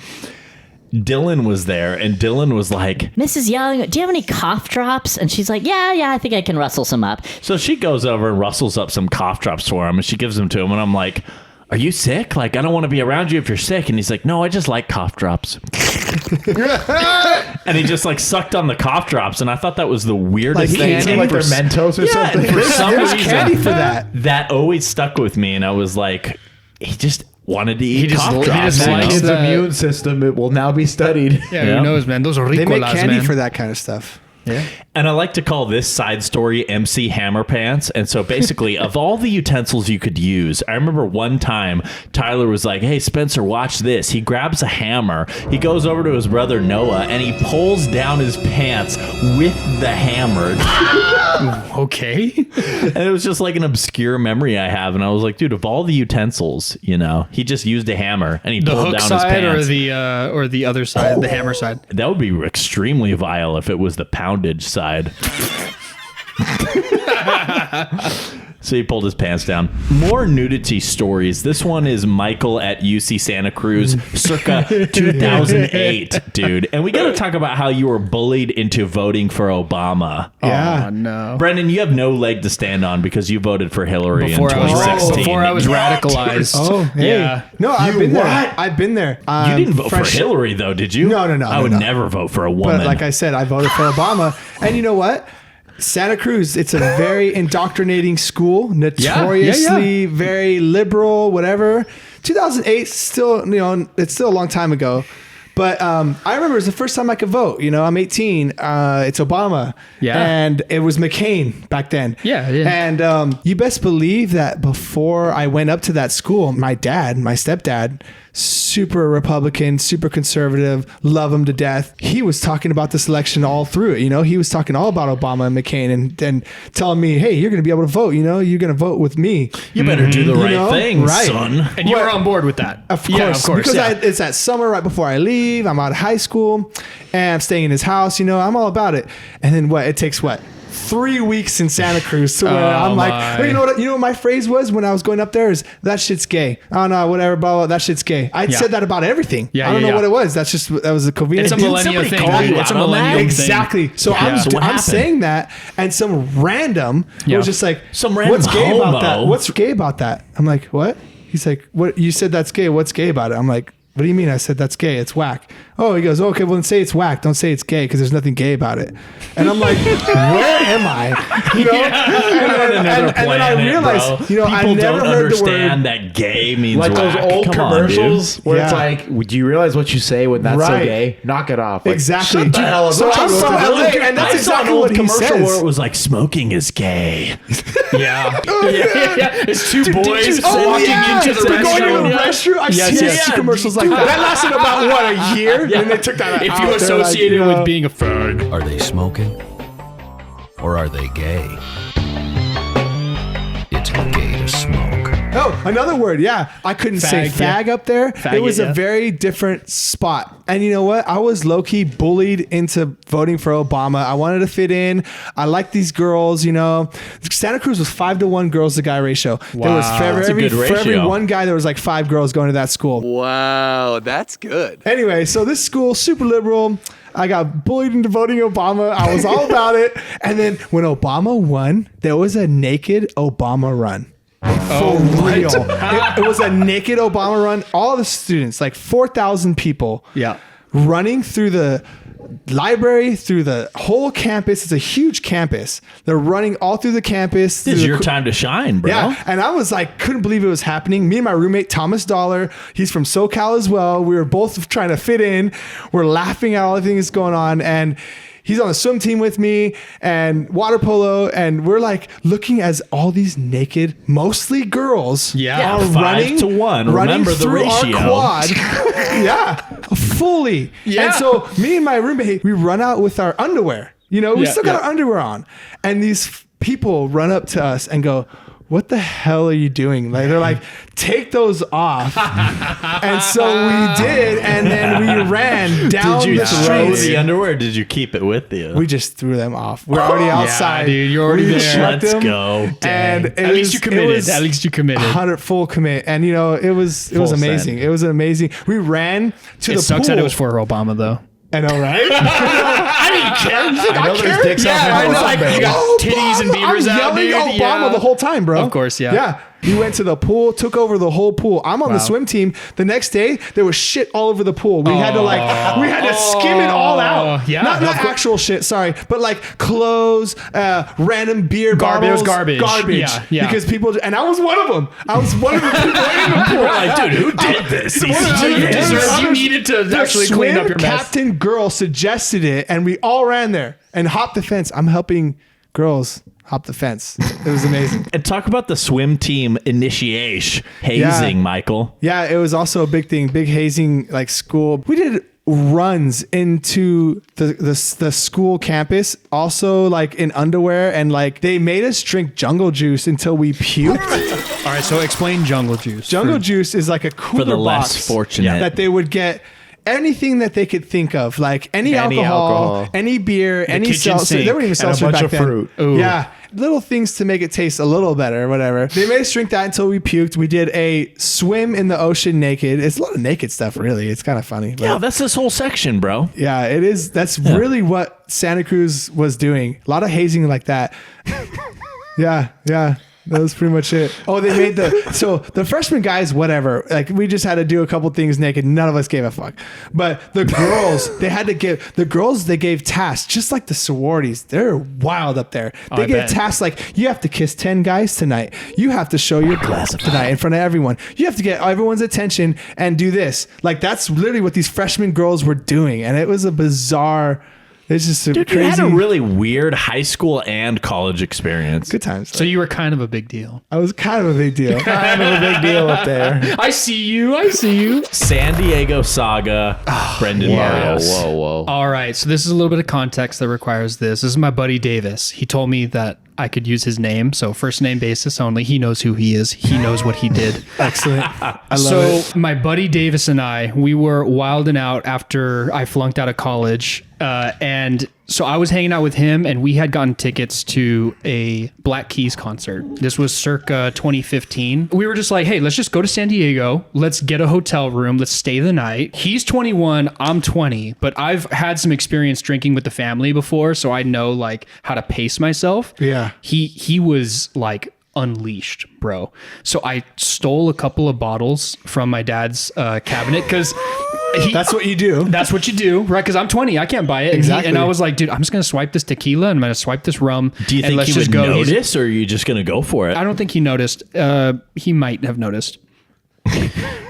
Dylan was there, and Dylan was like, Mrs. Young, do you have any cough drops? And she's like, yeah, I think I can rustle some up. so she goes over and rustles up some cough drops for him, and she gives them to him, and I'm like, are you sick? Like, I don't want to be around you if you're sick. And he's like, no, I just like cough drops. And he just like sucked on the cough drops, and I thought that was the weirdest thing. candy? And Like for they're Mentos or something. and for some There's reason, candy for that. that always stuck with me, and I was like, he just wanted to eat just- cough he drops. just you likes know? Kid's the- immune system, it will now be studied. Yeah, Yeah. who knows, man? Those are They make ricolas, candy man. for that kind of stuff. Yeah. And I like to call this side story MC Hammer Pants. And so basically, of all the utensils you could use, I remember one time Tyler was like, hey, Spencer, watch this. He grabs a hammer. He goes over to his brother Noah, and he pulls down his pants with the hammer. Okay. And it was just like an obscure memory I have. And I was like, dude, of all the utensils, you know, he just used a hammer and he The pulled hook down his side pants. or the other side, the hammer side. That would be extremely vile if it was the poundage side. So he pulled his pants down. More nudity stories. This one is Michael at UC Santa Cruz, circa 2008, dude. And we got to talk about how you were bullied into voting for Obama. Yeah. Oh, no. Brendan, you have no leg to stand on because you voted for Hillary Before in I was 2016. before I was radicalized. Oh, hey. Yeah. No, I've been there. I've been there. You didn't vote for Hillary, though, did you? No. I would never vote for a woman. But like I said, I voted for Obama. And you know what? Santa Cruz, it's a very indoctrinating school, notoriously very liberal, whatever. 2008, still, you know, it's still a long time ago. But I remember it was the first time I could vote. You know, I'm 18. It's Obama. Yeah. And it was McCain back then. Yeah. And you best believe that before I went up to that school, my stepdad, super Republican, super conservative, love him to death. He was talking about this election all through it. You know, he was talking all about Obama and McCain and then telling me, hey, you're going to be able to vote. You know, you're going to vote with me. You better do the right thing, right. son. And you were on board with that. Of course. Because yeah. it's that summer right before I leave. I'm out of high school and I'm staying in his house. You know, I'm all about it. And then it takes 3 weeks in Santa Cruz to where I'm like, well, you know what my phrase was when I was going up there is that shit's gay. Oh no, whatever, blah, blah, that shit's gay. I said that about everything. I don't know what it was. That was a convenient. It's a millennial thing. It's a millennial thing. Exactly. So I'm saying that, and some random was just like, some random what's gay homo. about that? What's gay about that? I'm like, what? He's like, what? You said that's gay. What's gay about it? I'm like, what do you mean? I said, that's gay. It's whack. Oh, he goes, okay, well then say it's whack. Don't say it's gay because there's nothing gay about it. And I'm like, where am I? You know? And then I realized, People I never don't heard the word. understand that gay means Like whack. those old Come commercials on, where it's like, do you realize what you say when that's so gay? Knock it off. Like, Exactly. shut the hell up. So I'm from LA, and that's exactly what he commercial says. where it was like smoking is gay. Yeah. It's two boys Oh, walking yeah. into the They're restroom. going into the restroom. I've seen commercials like that. That lasted about, a year? And then they took that out. If you associate it with being a fag. Are they smoking? Or are they gay? It's gay to smoke. Oh, another word. Yeah. I couldn't say fag up there. It was a very different spot. And you know what? I was low-key bullied into voting for Obama. I wanted to fit in. I liked these girls, Santa Cruz was 5-to-1 girls to guy ratio. Wow. There was for every ratio. one guy, there was like 5 girls going to that school. Wow, that's good. Anyway, so this school, super liberal. I got bullied into voting Obama. I was all about it. And then when Obama won, there was a naked Obama run. For real. It was a naked Obama run. All the students, like 4,000 people, running through the library, through the whole campus. It's a huge campus. They're running all through the campus. This is your time to shine, bro. Yeah, and I was like, couldn't believe it was happening. Me and my roommate, Thomas Dollar, he's from SoCal as well. We were both trying to fit in. We're laughing at all the things going on, and he's on the swim team with me and water polo, and we're like looking as all these naked, mostly girls, are 5-to-1. Remember the through ratio. our quad, fully. Yeah. And so me and my roommate, we run out with our underwear. We still got our underwear on, and these people run up to us and go, what the hell are you doing? Like, they're like, take those off. And so we did, and then we ran down Did you the throw streets. the underwear or did you keep it with you? We just threw them off. We're already outside. Yeah, dude, you're already We there. shoved Let's them, go. And At least you committed. At least you committed. 100 full commit. And it was Full amazing. send. It was amazing. We ran to It the sucks pool. that it was for Obama, though. I know, right? I didn't care. You think I there's dicks out there. I was like, you got titties and beavers I'm out, yelling dude. Obama the whole time, bro. Of course, yeah. Yeah. We went to the pool, took over the whole pool. I'm on the swim team. The next day, there was shit all over the pool. We had to skim it all out. Yeah. Not actual shit, sorry, but like clothes, random beer bottles. Garbage. Yeah. Because people, and I was one of them. I was one of the people in the pool. We're like, dude, who did this? You needed to actually clean up your mess. Captain Girl suggested it, and we all ran there and hopped the fence. I'm helping girls hop the fence. It was amazing. And talk about the swim team initiaysh hazing, Michael. Yeah, it was also a big thing, big hazing like school. We did runs into the school campus, also like in underwear, and like they made us drink jungle juice until we puked. All right, so explain jungle juice. Jungle juice is like a cooler For the box less fortunate. that they would get anything that they could think of, like any alcohol, any beer, any kitchen seltzer. sink They weren't even and a seltzer bunch back of then. fruit. Ooh. Yeah. Little things to make it taste a little better, whatever. They made us drink that until we puked. We did a swim in the ocean naked. It's a lot of naked stuff, really. It's kind of funny. But Yeah, that's this whole section, bro. yeah, it is. That's really what Santa Cruz was doing. A lot of hazing like that. Yeah. That was pretty much it. Oh, they made the freshman guys, whatever. Like, we just had to do a couple things naked. None of us gave a fuck. But the girls, they gave tasks, just like the sororities. They're wild up there. They gave tasks like, you have to kiss 10 guys tonight. You have to show your class tonight in front of everyone. You have to get everyone's attention and do this. Like, that's literally what these freshman girls were doing. And it was a bizarre... It's just a Dude, crazy... you had a really weird high school and college experience. Good times. So you were kind of a big deal. I was kind of a big deal. Kind of a big deal up there. I see you. San Diego Saga, Brendon Barrios. Whoa. All right, so this is a little bit of context that requires this. This is my buddy Davis. He told me that I could use his name, so first name basis only. He knows who he is. He knows what he did. Excellent. I love it. My buddy Davis and I, we were wilding out after I flunked out of college. And so I was hanging out with him, and we had gotten tickets to a Black Keys concert. This was circa 2015. We were just like, hey, let's just go to San Diego. Let's get a hotel room. Let's stay the night. He's 21. I'm 20. But I've had some experience drinking with the family before, so I know like how to pace myself. Yeah. He was like unleashed, bro. So I stole a couple of bottles from my dad's cabinet because that's what you do. That's what you do, right? Because I'm 20, I can't buy it. Exactly. And I was like, dude, I'm just gonna swipe this tequila and I'm gonna swipe this rum. Do you think he would notice, or are you just gonna go for it? I don't think he noticed. He might have noticed.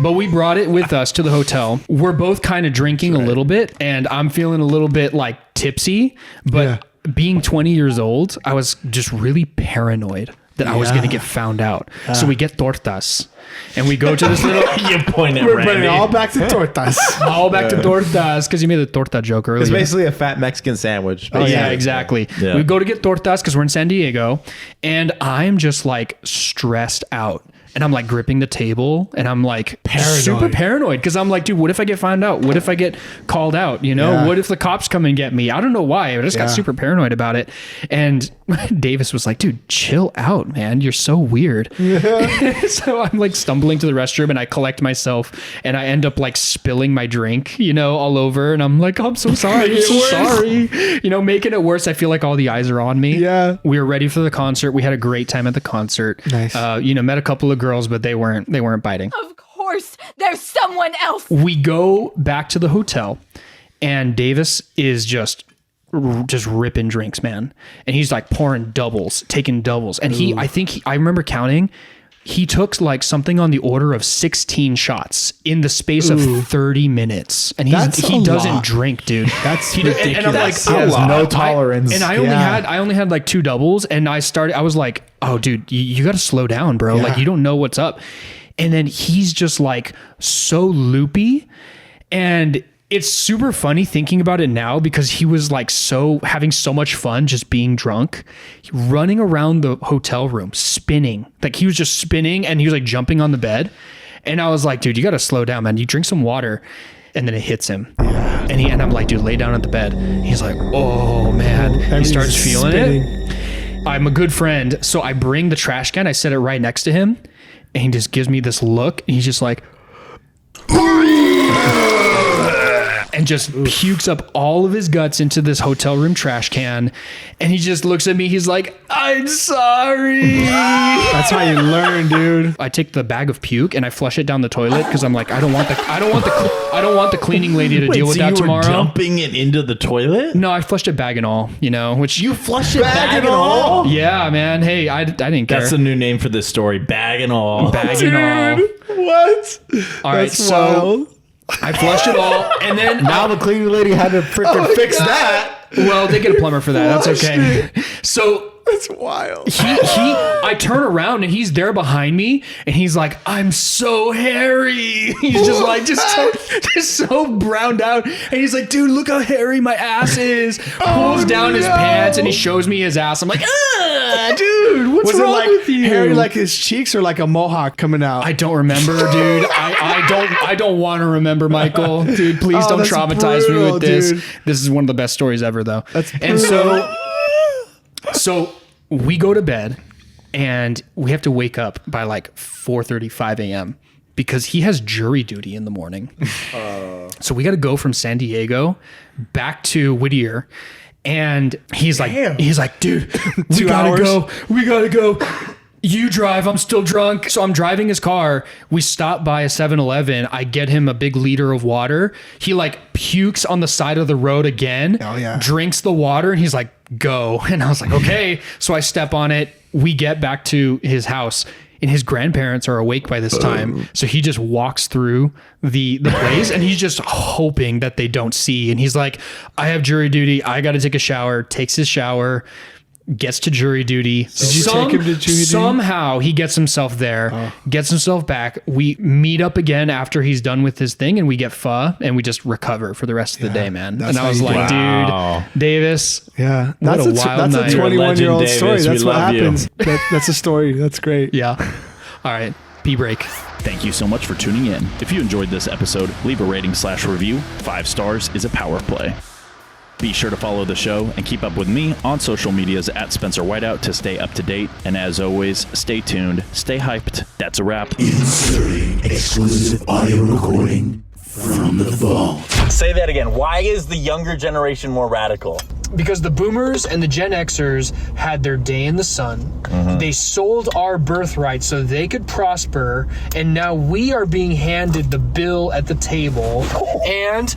But we brought it with us to the hotel. We're both kind of drinking a little bit, and I'm feeling a little bit like tipsy. But being 20 years old, I was just really paranoid that I was going to get found out. So we get tortas, and we go to this little. You point at We're Randy. bringing all back to tortas. All back to tortas, because you made the torta joke earlier. It's basically a fat Mexican sandwich. Oh, yeah, exactly. Yeah. We go to get tortas because we're in San Diego, and I'm just like stressed out. And I'm like gripping the table, and I'm like super paranoid because I'm like, dude, what if I get found out? What if I get called out? You know, what if the cops come and get me? I don't know why. I just got super paranoid about it. And Davis was like, dude, chill out, man. You're so weird. So I'm like stumbling to the restroom, and I collect myself, and I end up like spilling my drink, you know, all over. And I'm like, I'm so sorry. I'm so sorry. You know, making it worse. I feel like all the eyes are on me. Yeah. We were ready for the concert. We had a great time at the concert. Nice. You know, met a couple of girls, but they weren't biting. Of course, there's someone else. We go back to the hotel, and Davis is just ripping drinks, man. And he's like pouring doubles, taking doubles. And I remember counting, he took like something on the order of 16 shots in the space of 30 minutes. And he doesn't drink, dude. That's ridiculous. And I'm like, he has no tolerance. I only had like 2 doubles, and I was like, oh dude, you got to slow down, bro. Yeah. Like, you don't know what's up. And then he's just like so loopy, and it's super funny thinking about it now because he was like having so much fun just being drunk, running around the hotel room, spinning. Like, he was just spinning, and he was like jumping on the bed. And I was like, dude, you got to slow down, man. You drink some water. And then it hits him. And I'm like, dude, lay down at the bed. He's like, oh man. He starts feeling it. I'm a good friend. So I bring the trash can. I set it right next to him. And he just gives me this look. And he's just like, and just pukes up all of his guts into this hotel room trash can. And he just looks at me. He's like, I'm sorry. That's how you learn, dude. I take the bag of puke and I flush it down the toilet because I'm like, I don't want the cleaning lady to deal with that tomorrow. Dumping it into the toilet? No, I flushed it bag and all, you know, which you flushed it bag and all? Yeah, man. Hey, I didn't care. That's the new name for this story. Bag and all. Bag and all. What? All right. So I flushed it all, and then now the cleaning lady had to freaking fix that. Well, they get a plumber for that. That's okay. So that's wild. I turn around and he's there behind me, and he's like, I'm so hairy. He's just like, just so browned out. And he's like, dude, look how hairy my ass is. Pulls down his pants and he shows me his ass. I'm like, dude, what's wrong with you? Hairy like his cheeks or like a mohawk coming out? I don't remember, dude. I don't want to remember, Michael. Dude, please don't traumatize me with this. Dude. This is one of the best stories ever, though. That's brutal. And so we go to bed, and we have to wake up by like 4:35 a.m. because he has jury duty in the morning. So we got to go from San Diego back to Whittier. And he's like, dude, we gotta go. You drive. I'm still drunk. So I'm driving his car. We stop by a 7-Eleven. I get him a big liter of water. He like pukes on the side of the road again. Oh yeah. Drinks the water, and he's like, go. And I was like, okay. So I step on it. We get back to his house, and his grandparents are awake by this time. So he just walks through the place, and he's just hoping that they don't see. And he's like, I have jury duty. I got to take a shower. Takes his shower. Gets to jury duty. Did you take him to jury duty? Somehow he gets himself there, gets himself back. We meet up again after he's done with his thing, and we get pho, and we just recover for the rest of the day, man. And I was like, dude, Davis. Yeah. That's a wild night. That's a 21-year-old story. That's what happens. You. That's a story. That's great. Yeah. All right. Pee break. Thank you so much for tuning in. If you enjoyed this episode, leave a rating/review. 5 stars is a power play. Be sure to follow the show and keep up with me on social medias at Spencer Whiteout to stay up to date. And as always, stay tuned, stay hyped. That's a wrap. Inserting exclusive audio recording from the vault. Say that again. Why is the younger generation more radical? because the boomers and the Gen Xers had their day in the sun. They sold our birthright so they could prosper, and now we are being handed the bill at the table, and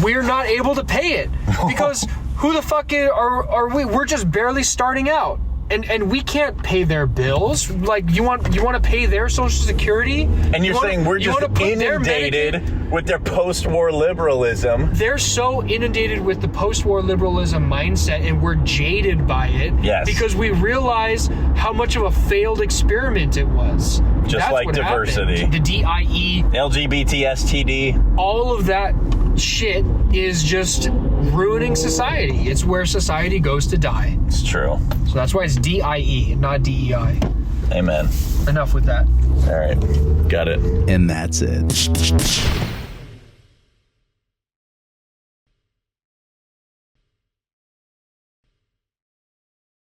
we're not able to pay it because who the fuck are we? We're just barely starting out. And we can't pay their bills. Like, you want to pay their Social Security? And you're saying we're just inundated with their post-war liberalism. They're so inundated with the post-war liberalism mindset, and we're jaded by it. Yes. Because we realize how much of a failed experiment it was. Just That's like what diversity. happened. The DIE. LGBT, STD. All of that shit is just ruining society. It's where society goes to die. It's true. So that's why it's DIE, not DEI. Amen. Enough with that. All right. Got it. And that's it.